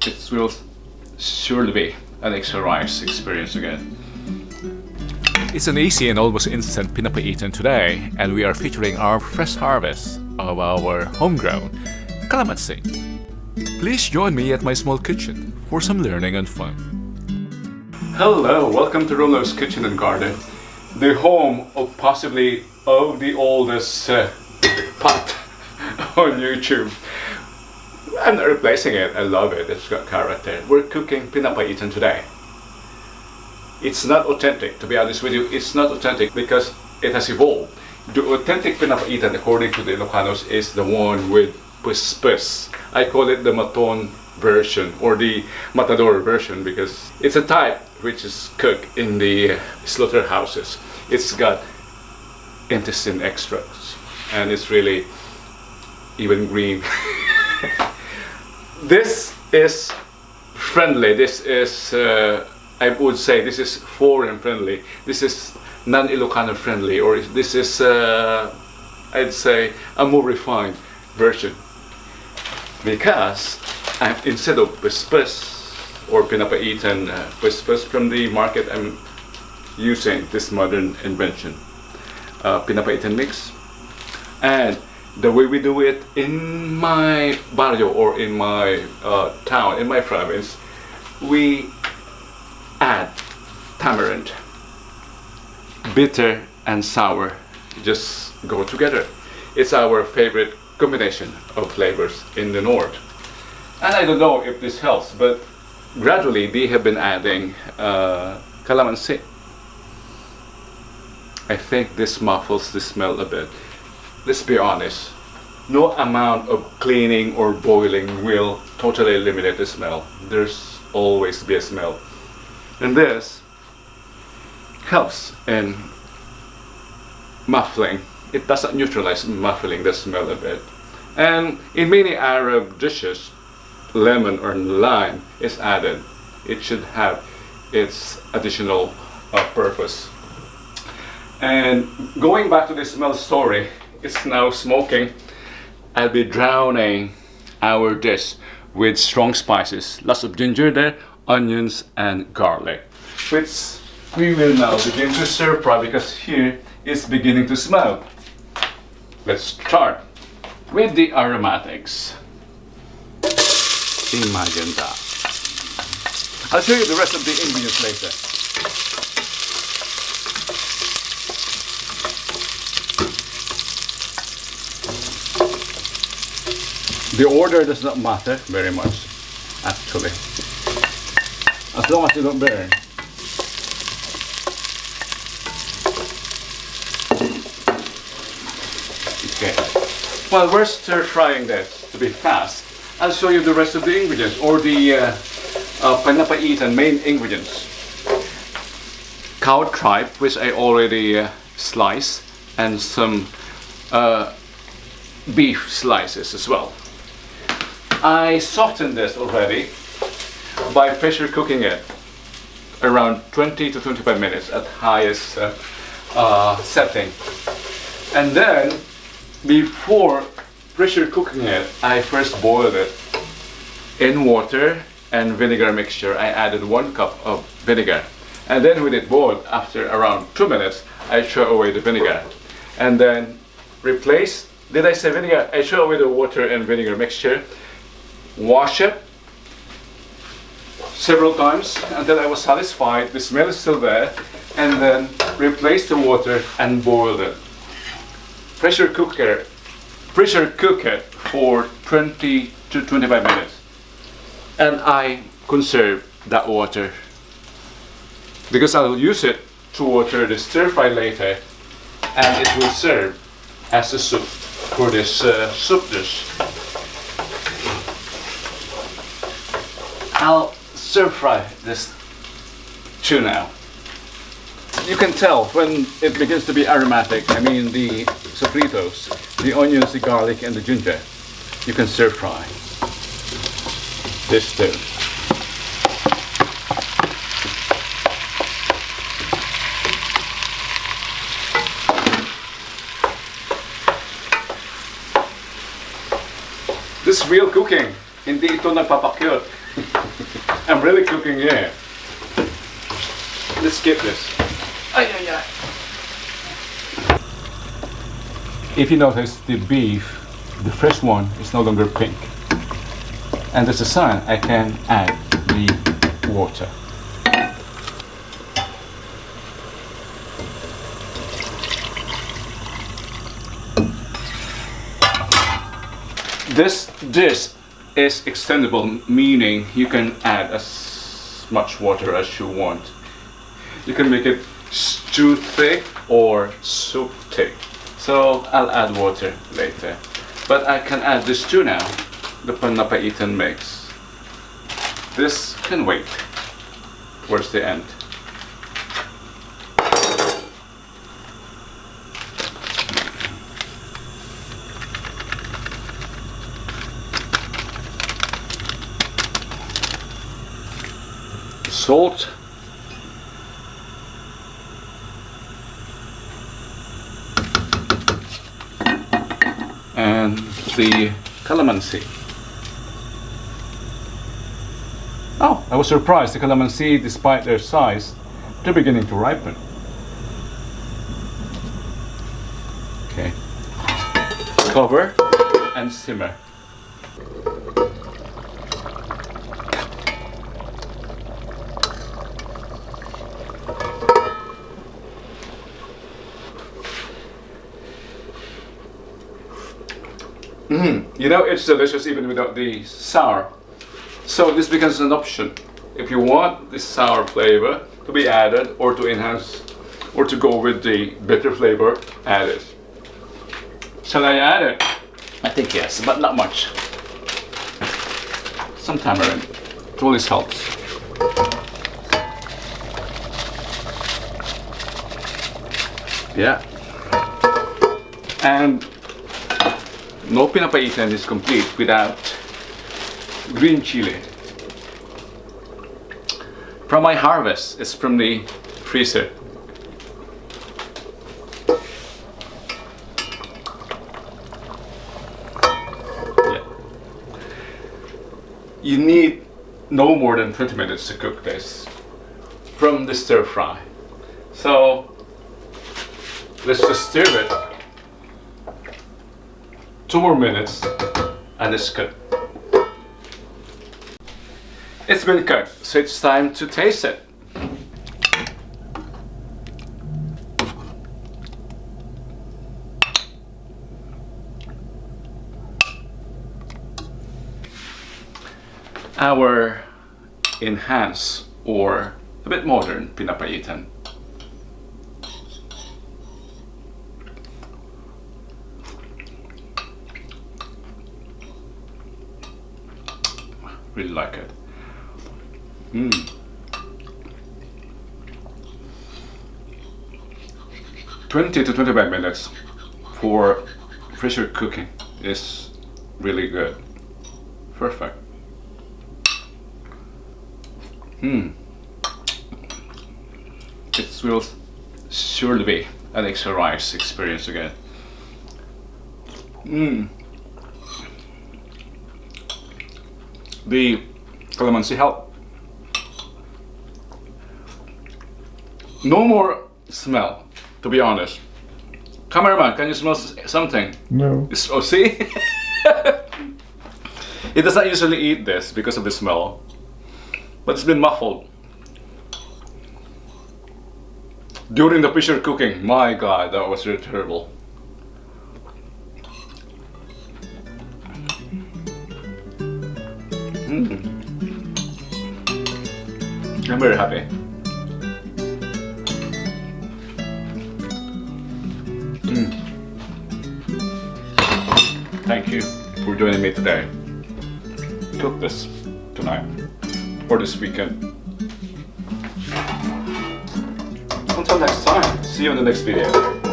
It will surely be an extra rice experience again. It's an easy and almost instant Pinapaitan today, and we are featuring our fresh harvest of our homegrown calamansi. Please join me at my small kitchen for some learning and fun. Hello, welcome to Romulo's Kitchen and Garden, the home of possibly the oldest pot on YouTube. I'm not replacing it, I love it, it's got character. We're cooking Pinapaitan today. It's not authentic, to be honest with you, it's not authentic because it has evolved. The authentic Pinapaitan, according to the Ilocanos, is the one with pus. I call it the maton version or the matador version because it's a type which is cooked in the slaughterhouses. It's got intestine extracts and it's really even green. This is friendly. This is I would say this is foreign friendly. This is non-Ilocano friendly, or this is I'd say a more refined version because instead of pus or Pinapaitan pus from the market, I'm using this modern invention, Pinapaitan mix. And the way we do it in my barrio or in my town, in my province, we add tamarind. Bitter and sour just go together. It's our favorite combination of flavors in the north. And I don't know if this helps, but gradually they have been adding calamansi. I think this muffles the smell a bit. Let's be honest, no amount of cleaning or boiling will totally eliminate the smell. There's always be a smell. And this helps in muffling. It doesn't neutralize muffling the smell a bit. And in many Arab dishes, lemon or lime is added. It should have its additional purpose. And going back to the smell story, it's now smoking. I'll be drowning our dish with strong spices, lots of ginger there, onions and garlic, which we will now begin to stir fry because here it's beginning to smell. Let's start with the aromatics. Imagine that. I'll show you the rest of the ingredients later. The order does not matter very much, actually, as long as you don't burn. Okay. While we're stir frying this to be fast, I'll show you the rest of the ingredients, or the Pinapaitan main ingredients. Cow tripe, which I already sliced, and some beef slices as well. I softened this already by pressure cooking it around 20 to 25 minutes at highest setting. And then before pressure cooking it, I first boiled it in water and vinegar mixture. I added 1 cup of vinegar. And then when it boiled, after around 2 minutes, I throw away the vinegar. And then replace, did I say vinegar? I throw away the water and vinegar mixture. Wash it several times until I was satisfied the smell is still there, and then replace the water and boil it. Pressure cook it for 20 to 25 minutes, and I conserve that water because I'll use it to water the stir fry later, and it will serve as a soup for this soup dish. I'll stir fry this tuna. You can tell when it begins to be aromatic, I mean the sofritos, the onions, the garlic and the ginger. You can stir fry this too. It's real cooking. Hindi ito nagpapakyut. I'm really cooking here. Let's skip this. Ay, ay, ay. If you notice, the beef, the fresh one, is no longer pink. And as a sign, I can add the water. This dish is extendable, meaning you can add as much water as you want. You can make it stew thick or soup thick. So I'll add water later. But I can add this too now, the Pinapaitan mix. This can wait towards the end. Salt, and the calamansi. Oh, I was surprised. The calamansi, despite their size, they're beginning to ripen. Okay. Cover and simmer. You know, it's delicious even without the sour. So this becomes an option. If you want this sour flavor to be added or to enhance or to go with the bitter flavor, add it. Shall I add it? I think yes, but not much. Some tamarind. It always helps. Yeah. And no Pinapaitan is complete without green chili. From my harvest, it's from the freezer. Yeah. You need no more than 20 minutes to cook this from the stir fry. So let's just stir it. 2 more minutes and it's cooked. It's been cooked, so it's time to taste it. Our enhanced or a bit modern Pinapaitan. Really like it. 20 to 25 minutes for freezer cooking is really good. Perfect. It will surely be an extra rice experience again. The calamansi help. No more smell, to be honest. Cameraman, can you smell something? No. Oh, see? It does not usually eat this because of the smell, but it's been muffled. During the pressure cooking, my God, that was really terrible. I'm very happy. Thank you for joining me today. Cook this tonight or this weekend. Until next time, see you in the next video.